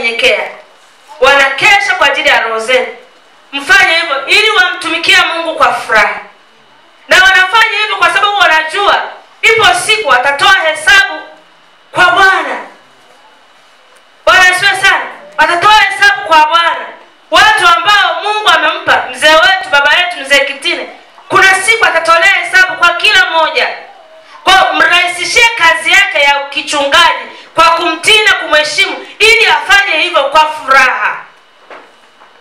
wananyenyekea, wanakesha kwa ajili ya roho zenu. Mfanye hivyo ili wamtumikia Mungu kwa furaha. Na wanafanya hivyo kwa sababu wanajua ipo siku watatoa hesabu kwa Bwana. Bwana asifiwe sana. Watatoa hesabu kwa Bwana. Watu ambao Mungu amempa, mzee wetu, baba yetu mzee Kitine, kuna siku atatolea hesabu kwa kila mmoja. Kwa mrahisishie kazi yake ya kichungaji kwa kumtii na kumheshimu, ili afanye hivyo kwa furaha.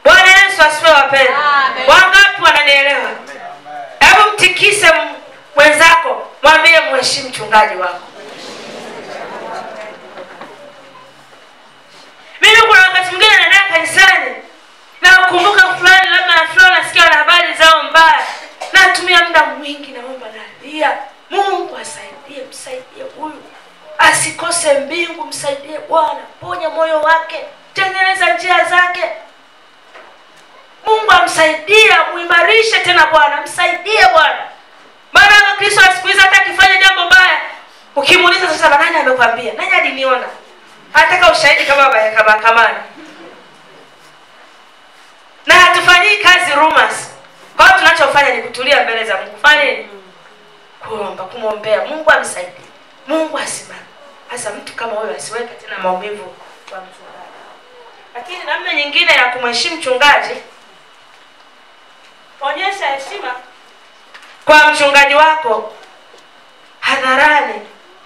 Bwana Yesu asifiwe wapendwa. Wangapi wananielewa? Hebu mtikise mwenzako, mwambie mheshimu mchungaji wako. Mimi kuna wakati mwingine naenda kanisani na kumbuka fulani labda na fulani nasikia na habari zao mbaya, natumia muda mwingi naomba, nalia, Mungu asaidie, msaidie huyu asikose mbingu, msaidie Bwana, ponya moyo wake, tengeneza njia zake. Mungu amsaidie, muimarishe tena Bwana, msaidie Bwana. Maana Kristo asikuiza hata akifanya jambo baya, ukimuuliza sasa nani amekwambia? Nani aliniona? Anataka ushahidi kama mahakamani. Na hatufanyii kazi rumors. Kwa hiyo tunachofanya ni kutulia mbele za Mungu. Fanya nini? Kuomba, kumwombea Mungu amsaidie, Mungu asimame. Hasa mtu kama huyo asiweke tena maumivu kwa mchungaji. Lakini namna nyingine ya kumheshimu mchungaji, onyesha heshima kwa mchungaji wako hadharani,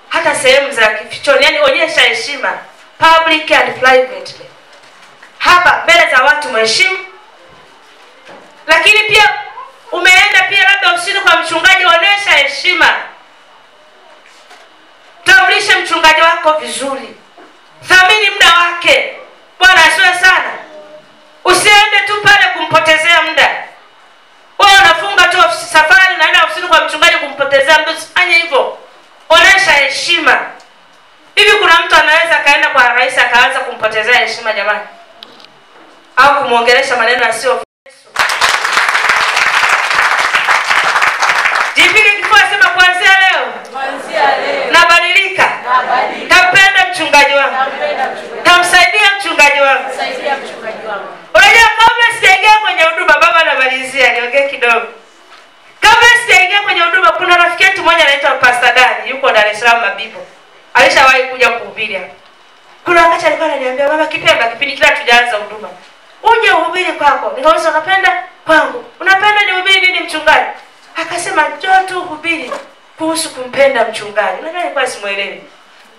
hata sehemu za kifichoni. Yaani onyesha heshima public and privately. Hapa mbele za watu mheshimu. Lakini pia umeenda pia labda usini kwa mchungaji, onyesha heshima. Tambulisha mchungaji wako vizuri. Thamini muda wake. Bwana asiwe sana. Usiende tu pale kumpotezea muda. Wewe unafunga tu safari naenda usini kwa mchungaji kumpotezea muda. Usifanye hivyo. Onyesha heshima. Hivi kuna mtu anaweza kaenda kwa rais akaanza kumpotezea heshima jamani? Au kumuongelesha maneno yasiyo. Jipige kifua, sema kuanzia leo. Nabadilika. Tampenda mchungaji wangu. Tamsaidia mchungaji wangu. Unajua kabla sijaingia kwenye huduma, baba anamalizia niongee kidogo. Kabla sijaingia kwenye huduma, kuna rafiki yetu mmoja anaitwa Pastor Dani, yuko Dar es Salaam Mabibo. Alishawahi kuja kuhubiri hapa. Kuna wakati alikuwa ananiambia, mama Kipemba, kipindi kile tujaanza huduma, uje uhubiri kwako. Nikauliza, unapenda kwangu? Unapenda nihubiri nini mchungaji? Akasema njoo tu uhubiri kuhusu kumpenda mchungaji. Unajua nilikuwa simuelewi.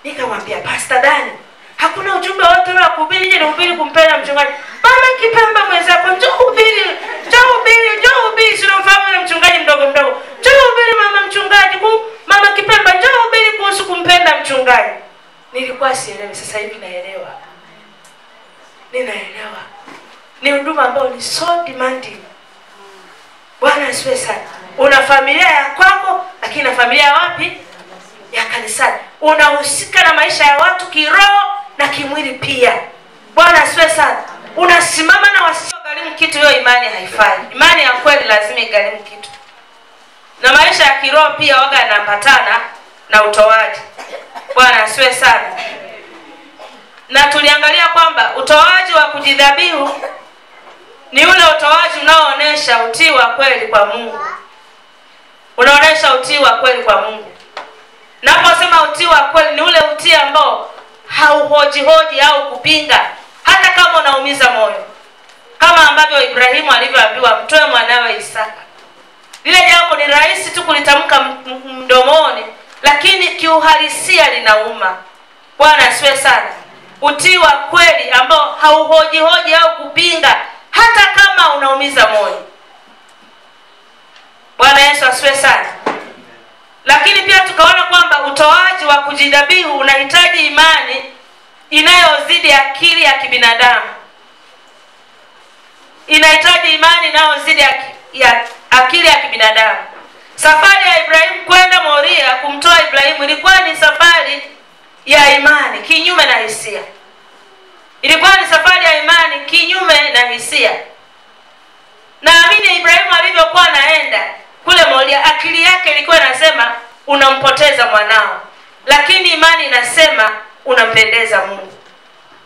Nikamwambia, Pastor Dani, hakuna ujumbe wote wa kuhubiri nje, nihubiri kumpenda mchungaji. Mama Kipemba mwenzako, njoo uhubiri, njoo uhubiri, njoo uhubiri. Sio mfahamu na mchungaji mdogo mdogo. Njoo uhubiri mama mchungaji, mama Kipemba, njoo uhubiri kuhusu kumpenda mchungaji. Nilikuwa sielewi, sasa hivi naelewa. Ninaelewa. Ni huduma ambayo ni so demanding. Bwana asifiwe sana. Una familia ya kwako, lakini na familia ya wapi? Ya kanisani. Unahusika na maisha ya watu kiroho na kimwili pia. Bwana asifiwe sana. Unasimama na wasiogharimu kitu, hiyo imani haifai. Imani ya kweli lazima igharimu kitu. Na maisha ya kiroho pia waga yanapatana na utoaji. Bwana asifiwe sana. Na tuliangalia kwamba utoaji wa kujidhabihu ni ule utoaji unaoonesha utii wa kweli kwa Mungu. Unaonesha utii wa kweli kwa Mungu. Naposema utii wa kweli ni ule utii ambao hauhoji au kupinga, hata kama unaumiza moyo. Kama ambavyo Ibrahimu alivyoambiwa mtoe mwanawe Isaka. Lile jambo ni rahisi tu kulitamka mdomoni, lakini kiuhalisia linauma. Bwana asifiwe sana. Utii wa kweli ambao hauhoji au kupinga, hata kama unaumiza moyo. Bwana Yesu asifiwe sana. Lakini pia tukaona kwamba utoaji wa kujidhabihu unahitaji imani inayozidi akili ya kibinadamu. Inahitaji imani inayozidi akili ya kibinadamu. Safari ya Ibrahimu kwenda Moria kumtoa Ibrahimu ilikuwa ni safari ya imani kinyume na hisia. Ilikuwa ni safari ya imani kinyume na hisia. Naamini Ibrahimu alivyokuwa anaenda kule Moria, akili yake ilikuwa inasema unampoteza mwanao, lakini imani inasema unampendeza Mungu.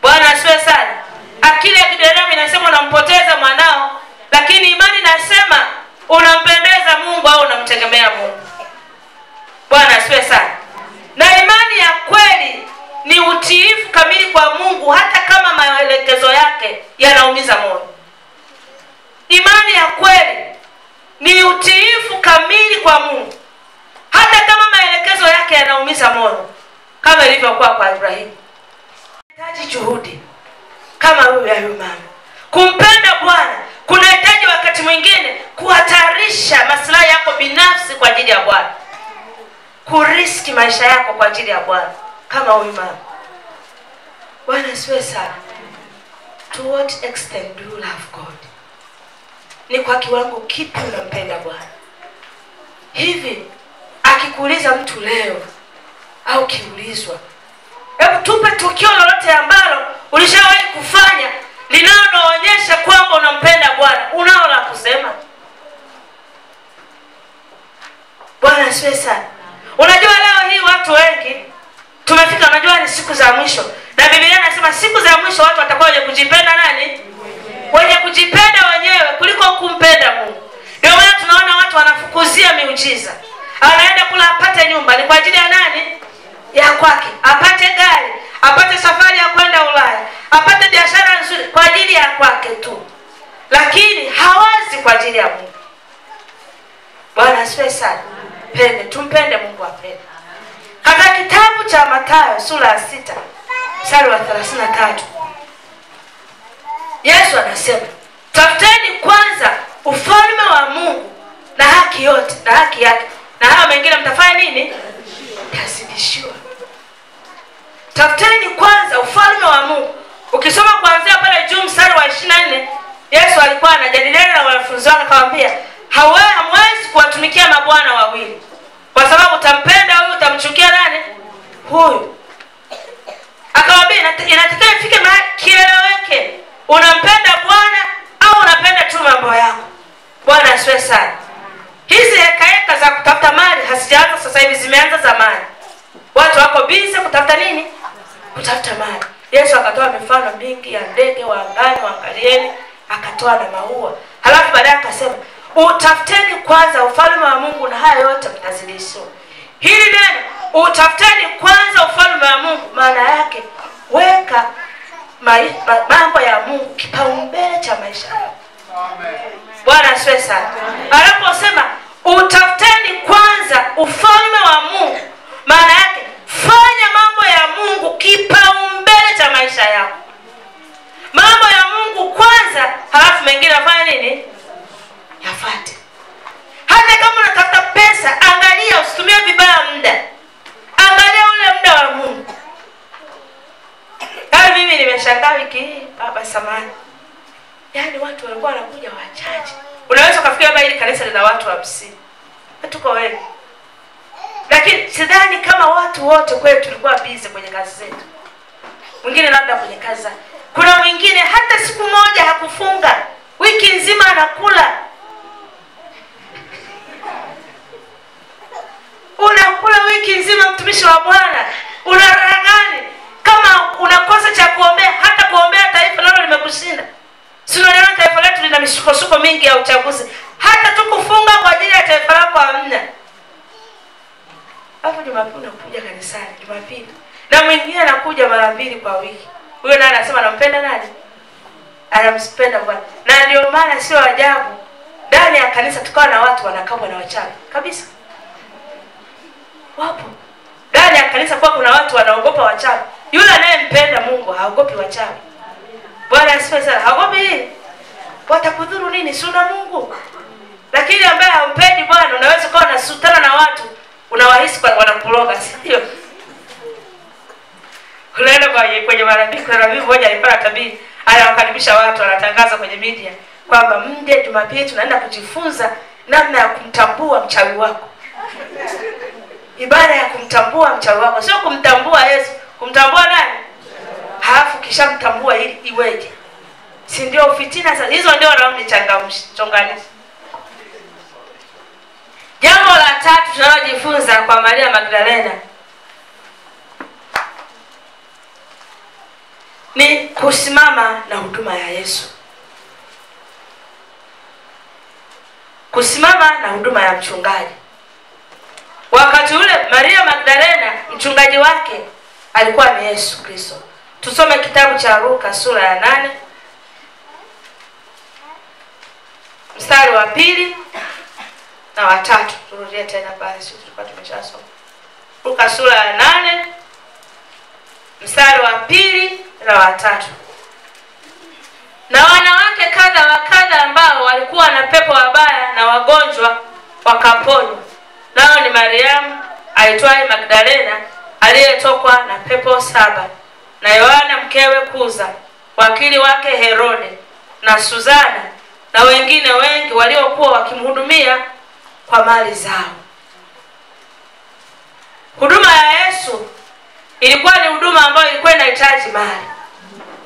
Bwana asifiwe sana. Akili ya kibinadamu inasema unampoteza mwanao, lakini imani inasema unampendeza Mungu au unamtegemea Mungu. Bwana asifiwe sana. Na imani ya kweli ni utiifu kamili kwa Mungu hata kama maelekezo yake yanaumiza moyo. Imani ya kweli ni utiifu kamili kwa Mungu hata kama maelekezo yake yanaumiza moyo, kama ilivyokuwa kwa Ibrahimu. Inahitaji juhudi kama huyu mama. Kumpenda Bwana kunahitaji wakati mwingine kuhatarisha maslahi yako binafsi kwa ajili ya Bwana, kuriski maisha yako kwa ajili ya Bwana kama huyu mama. Bwana asifiwe sana. To what extent do you love God? Ni kwa kiwango kipi unampenda Bwana? Hivi akikuuliza mtu leo au kiulizwa, hebu tupe tukio lolote ambalo ulishawahi kufanya linaloonyesha kwamba unampenda Bwana, unao la kusema? Bwana asifiwe sana. Unajua leo hii watu wengi tumefika, unajua ni siku za mwisho, na Biblia inasema siku za mwisho watu watakuwa wenye kujipenda nani? Wenye kujipenda wenyewe kuliko kumpenda Mungu. Ndio maana tunaona watu wanafukuzia miujiza. Anaenda kula apate nyumba, ni kwa ajili ya nani? Ya kwake. Apate gari, apate safari ya kwenda Ulaya, apate biashara nzuri kwa ajili ya kwake tu, lakini hawazi kwa ajili ya Mungu. Bwana asifiwe sana. Tumpende Mungu, apende. Katika kitabu cha Mathayo sura ya 6 mstari wa 33, Yesu anasema, tafuteni kwanza ufalme wa Mungu na haki yote, na haki yake, na hao mengine mtafanya nini? Mtazidishiwa. Tafuteni kwanza ufalme wa Mungu. Ukisoma kuanzia pale juu mstari wa 24, Yesu alikuwa anajadiliana na wanafunzi wake, akamwambia, hamwezi kuwatumikia mabwana wawili, kwa sababu utampenda huyu, utamchukia nani? Huyu. Akamwambia inatakiwa ifike mahali kieleweke, unampenda Bwana au unapenda tu mambo yako. Bwana asifiwe sana. Hizi heka za kutafuta mali hazijaanza sasa hivi, zimeanza zamani. Watu wako busy kutafuta nini? Kutafuta mali. Yesu akatoa mifano mingi ya ndege wa angani, waangalieni, akatoa na maua. Halafu baadaye akasema, utafuteni kwanza ufalme wa Mungu na haya yote mtazidishiwa. Hili neno utafuteni kwanza ufalme wa Mungu, maana yake weka mambo ya Mungu kipaumbele cha maisha yako. Amen. Bwana asifiwe sana. Anaposema utafuteni kwanza ufalme wa Mungu, maana yake fanya mambo ya Mungu kipaumbele cha maisha yako. Mambo ya Mungu kwanza, halafu mengine afanye nini? Yafuate. Hata kama unatafuta pesa, angalia usitumie vibaya muda. Angalia ule muda wa Mungu. Mimi nimeshangaa wiki hii, baba samani, yaani watu walikuwa wanakuja wachache. Unaweza kufikiria baba hili kanisa lina watu 50. Tuko wengi. Lakini sidhani kama watu wote kwetu tulikuwa busy kwenye kazi zetu. Mwingine labda kwenye kazi. Kuna mwingine hata siku moja hakufunga, wiki nzima anakula. Unakula wiki nzima, mtumishi wa Bwana. Una raha gani? Kama unakosa cha kuombea, hata kuombea taifa nalo limekushinda. Si unaona taifa letu lina misukosuko mingi ya uchaguzi. Hata tukufunga kwa ajili ya taifa lako hamna. Hapo Jumapili unakuja kanisani, Jumapili. Na mwingine anakuja mara 2 kwa wiki. Huyo naye anasema anampenda nani? Anampenda Bwana. Na ndio maana sio ajabu ndani ya kanisa tukawa na watu wanakabwa na wachawi. Kabisa. Wapo. Ndani ya kanisa kwa kuna watu wanaogopa wachawi. Yule anayempenda Mungu haogopi wachawi. Bwana asifiwe sana. Haogopi nini? Watakudhuru nini? Si una Mungu. Lakini ambaye hampendi Bwana, unaweza kuwa unasutana na watu, unawahisi kwa wanakuloga, sio? Unaenda kwenye marafiki, kuna rafiki mmoja alipata tabia, anawakaribisha watu, anatangaza kwenye media kwamba mje Jumapili tunaenda kujifunza namna ya kumtambua mchawi wako. Ibada ya kumtambua mchawi wako, sio kumtambua Yesu. Kumtambua nani? Halafu kisha mtambua ili iweje? Si ndio ufitina sasa? Hizo ndio chonganishi. Jambo la 3 tunalojifunza kwa Maria Magdalena ni kusimama na huduma ya Yesu. Kusimama na huduma ya mchungaji. Wakati ule Maria Magdalena mchungaji wake alikuwa ni Yesu Kristo. Tusome kitabu cha Luka sura ya 8 mstari wa 2 na wa 3. Turudie tena basi tulikuwa tumeshasoma. Luka sura ya 8 mstari wa 2 na wa 3. Na wanawake kadha wa kadha ambao walikuwa na pepo wabaya na wagonjwa wakaponywa. Nao ni Mariamu aitwaye Magdalena aliyetokwa na pepo 7, na Yohana mkewe Kuza, wakili wake Herode, na Suzana na wengine wengi waliokuwa wakimhudumia kwa mali zao. Huduma ya Yesu ilikuwa ni huduma ambayo ilikuwa inahitaji mali.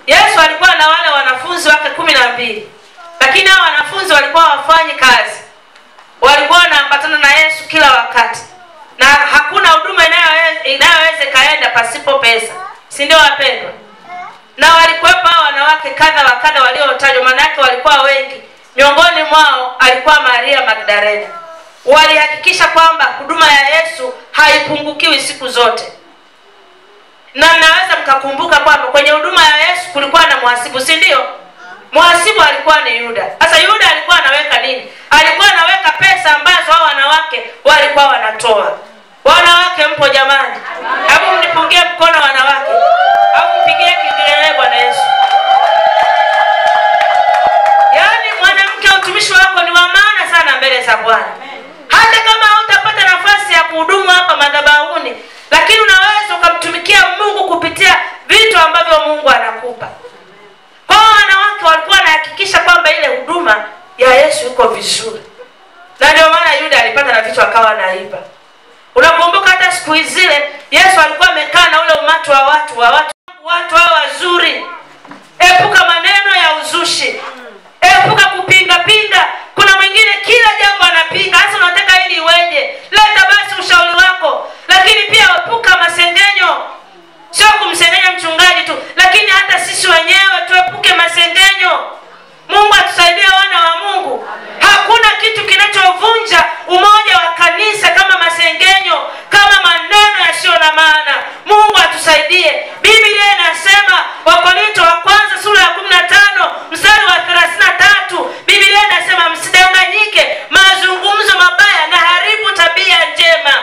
Yesu alikuwa na wale wanafunzi wake 12, lakini hao wanafunzi walikuwa wafanyi kazi. Walikuwa wanaambatana na Yesu kila wakati. Na hakuna huduma inayoweza kaenda pasipo pesa. Si ndio wapendwa? Na walikuwepo hao wanawake kadha wa kadha waliotajwa, maana yake walikuwa wengi. Miongoni mwao alikuwa Maria Magdalena. Walihakikisha kwamba huduma ya Yesu haipungukiwi siku zote. Na mnaweza mkakumbuka kwamba kwenye huduma ya Yesu kulikuwa na mhasibu, si ndio? Mhasibu alikuwa ni Yuda. Sasa Yuda alikuwa anaweka nini? Alikuwa anaweka pesa ambazo hao wanawake walikuwa wanatoa. Wanawake mpo jamani? Hebu mnipungie mkono wanawake. Au mpigie kingelele Bwana Yesu. Yaani mwanamke utumishi wako ni wa maana sana mbele za Bwana. Hata kama hutapata nafasi ya kuhudumu hapa madhabahuni, lakini unaweza ukamtumikia Mungu kupitia vitu ambavyo Mungu anakupa. Kwa wanawake walikuwa wanahakikisha kwamba ile huduma ya Yesu iko vizuri. Na ndio maana Yuda alipata na vitu akawa anaiba. Unakumbuka hata siku zile Yesu alikuwa amekaa na ule umati wa watu hao wazuri. Epuka maneno ya uzushi. Epuka kupinga pinga. Kuna mwingine kila jambo anapinga. Hasa unataka ili iweje? Leta basi ushauri wako. Lakini pia epuka masengenyo. Sio kumsengenya mchungaji tu, lakini hata sisi wenyewe tuepuke masengenyo. Mungu atusaidie wana wa Mungu. Hakuna kitu kinachovunja umoja wa kanisa kama masengenyo, kama maneno yasiyo na maana. Mungu atusaidie. Biblia inasema Wakorintho wa kwanza sura ya 15 mstari wa 33, Biblia inasema msidanganyike, mazungumzo mabaya na haribu tabia njema.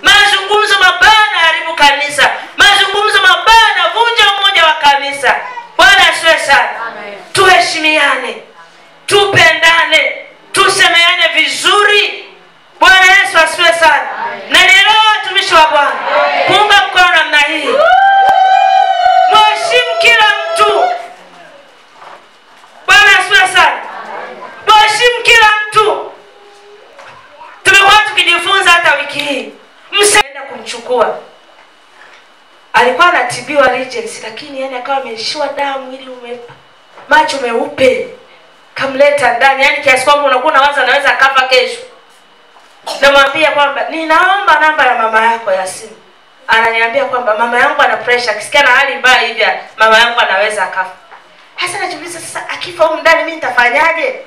Mazungumzo mabaya na haribu kanisa. Mazungumzo mabaya na vunja umoja wa kanisa. Bwana asifiwe sana. Tuheshimiane, tupendane, tusemeane vizuri. Bwana Yesu asifiwe sana. Na nielewa watumishi wa Bwana. Punga mkono namna hii. Mheshimu kila mtu. Bwana asifiwe sana. Mheshimu kila mtu. Tumekuwa tukijifunza hata wiki hii. Msaenda kumchukua. Alikuwa anatibiwa Regency, lakini yani akawa ameishiwa damu ili umepa. Macho meupe. Kamleta ndani, yani kiasi kwamba unakuwa unawaza anaweza akafa kesho. Namwambia kwamba ninaomba namba ya mama yako ya simu. Ananiambia kwamba mama yangu ana pressure, akisikia na hali mbaya hivi mama yangu anaweza akafa. Hasa najiuliza sasa akifa huko ndani mimi nitafanyaje?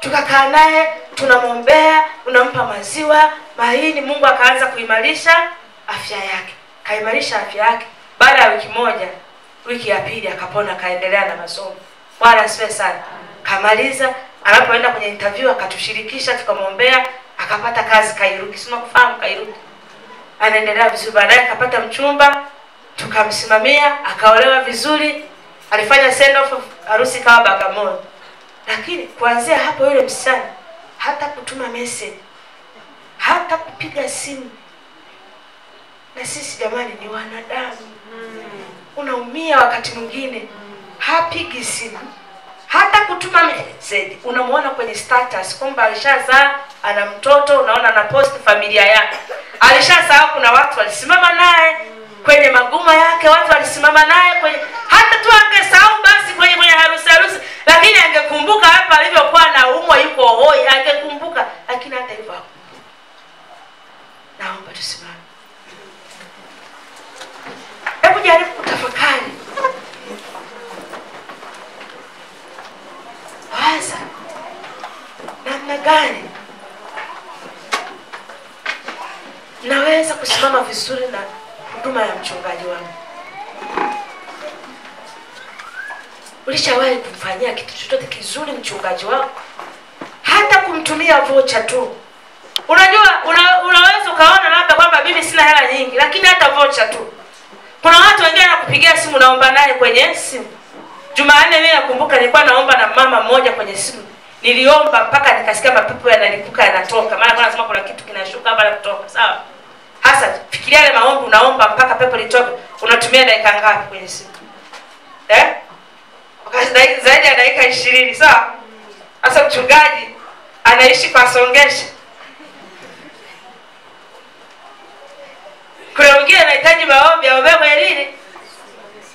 Tukakaa naye, tunamwombea, unampa maziwa, mahindi, Mungu akaanza kuimarisha afya yake. Kaimarisha afya yake. Baada ya wiki moja, wiki ya pili akapona, kaendelea na masomo. Bwana asifiwe sana. Kamaliza, anapoenda kwenye interview akatushirikisha, tukamwombea, akapata kazi Kairuki. Sina kufahamu Kairuki. Anaendelea vizuri. Baadaye akapata mchumba, tukamsimamia, akaolewa vizuri. Alifanya send off harusi kawa Bagamoyo. Lakini kuanzia hapo yule msichana hata kutuma message, hata kupiga simu. Na sisi jamani ni wanadamu. Unaumia wakati mwingine. Hapigi simu. Hata kutuma message. Unamuona kwenye status kwamba alishazaa, ana mtoto, unaona ana post familia yake. Alishazaa, kuna watu walisimama naye kwenye maguma yake, watu walisimama naye kwenye, hata tu angesahau basi kwenye harusi, lakini angekumbuka hapa alivyokuwa na umwa yuko hoi, angekumbuka, lakini hata hivyo hapo. Naomba tusimame. Hebu jaribu kutafakari. vizuri na huduma ya mchungaji wangu? Ulishawahi kumfanyia kitu chochote kizuri mchungaji wako? Hata kumtumia vocha tu. Unajua unaweza ukaona labda kwamba mimi sina hela nyingi, lakini hata vocha tu. Kuna watu wengine wanakupigia simu naomba naye kwenye simu. Jumanne mimi nakumbuka nilikuwa naomba na mama mmoja kwenye simu. Niliomba mpaka nikasikia mapepo yanalipuka yanatoka. Maana kwa nasema kuna kitu kinashuka hapa na kutoka. Sawa? Hasa fikiria ile maombi unaomba mpaka pepo litoke, unatumia dakika ngapi kwenye simu? Zaidi ya dakika 20, sawa? Sasa mchungaji anaishi kwa songesha. Kuna wengine anahitaji maombi aombe kwa nini?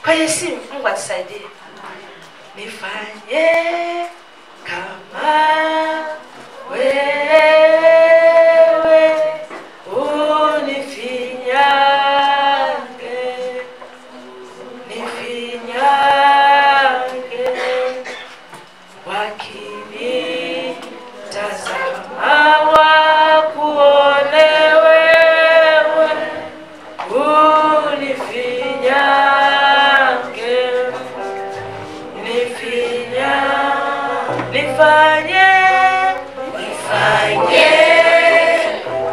Kwenye simu. Mungu atusaidie. Nifanye kama wewe unifinyange, nifinyange, wakinitazama wakuone wewe, unifinyange, nifanye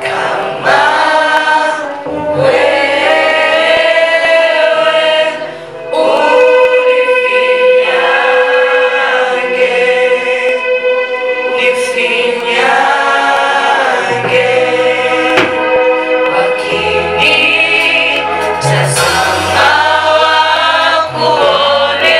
kama wewe unifinyange, nifinyange, wakinitazama wakuone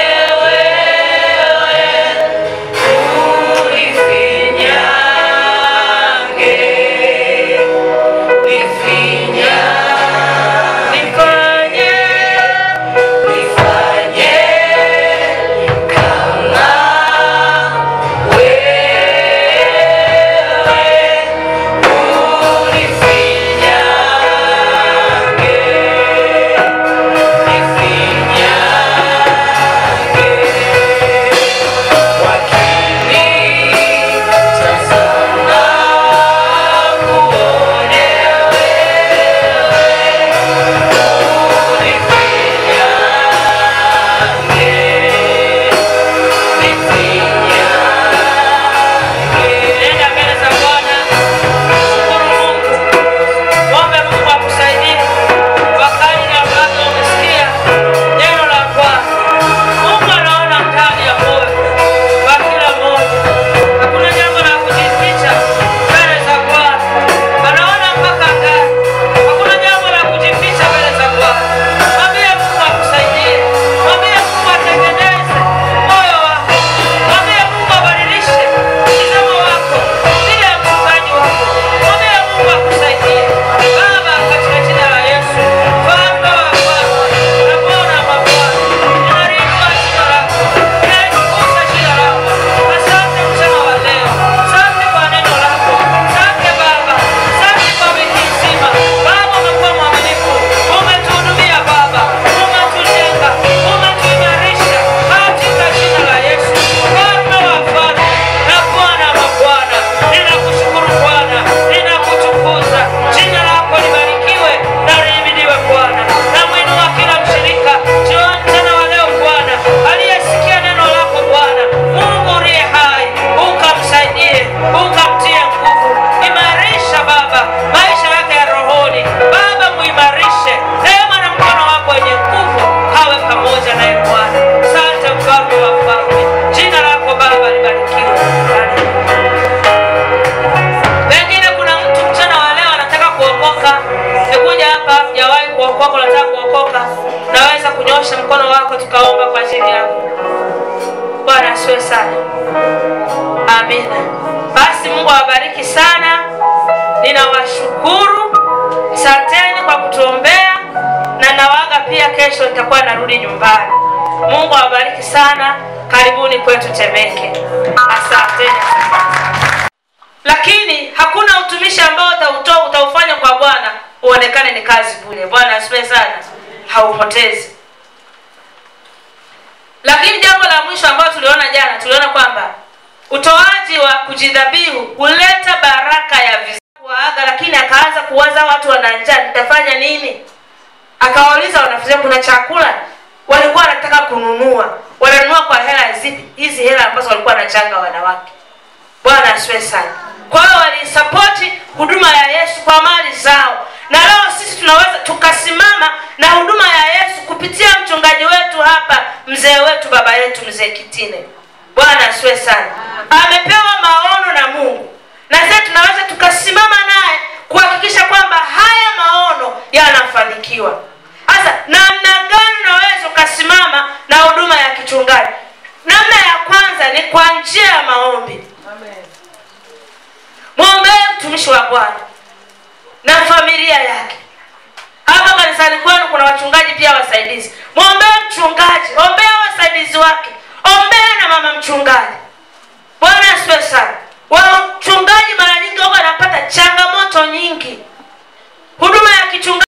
asifiwe sana. Amina. Basi Mungu awabariki sana. Ninawashukuru. Asanteni kwa kutuombea na nawaaga pia kesho nitakuwa narudi nyumbani. Mungu awabariki sana. Karibuni kwetu Temeke. Asanteni. Lakini hakuna utumishi ambao utaufanya kwa Bwana uonekane ni kazi bure. Bwana asifiwe sana. Haupotezi. Lakini jambo la mwisho ambalo tuliona jana, tuliona kwamba utoaji wa kujidhabihu huleta baraka ya vizazi. Lakini akaanza kuwaza watu wana njaa, nitafanya nini? wakafanya kuna chakula walikuwa wanataka kununua. Wananunua kwa hela zipi? Hizi hela ambazo walikuwa wanachanga wanawake. Bwana asifiwe sana. Kwa hiyo walisupport huduma ya Yesu kwa mali zao. Na leo sisi tunaweza tukasimama na huduma ya Yesu kupitia mchungaji wetu hapa, mzee wetu, baba yetu mzee Kitine. Bwana asifiwe sana. Amepewa maono na Mungu. Na sisi tunaweza tukasimama naye kuhakikisha kwamba haya maono yanafanikiwa. Sasa namna gani unaweza ukasimama na huduma ya kichungaji? Namna ya kwanza ni kwa njia ya maombi. Amen. Muombee mtumishi wa Bwana na familia yake. Hapa kanisani kwenu kuna wachungaji pia wasaidizi. Muombee mchungaji, ombea wasaidizi wake, ombea na mama mchungaji. Bwana asifiwe sana. Wachungaji mara nyingi wanapata changamoto nyingi. Huduma ya kichungaji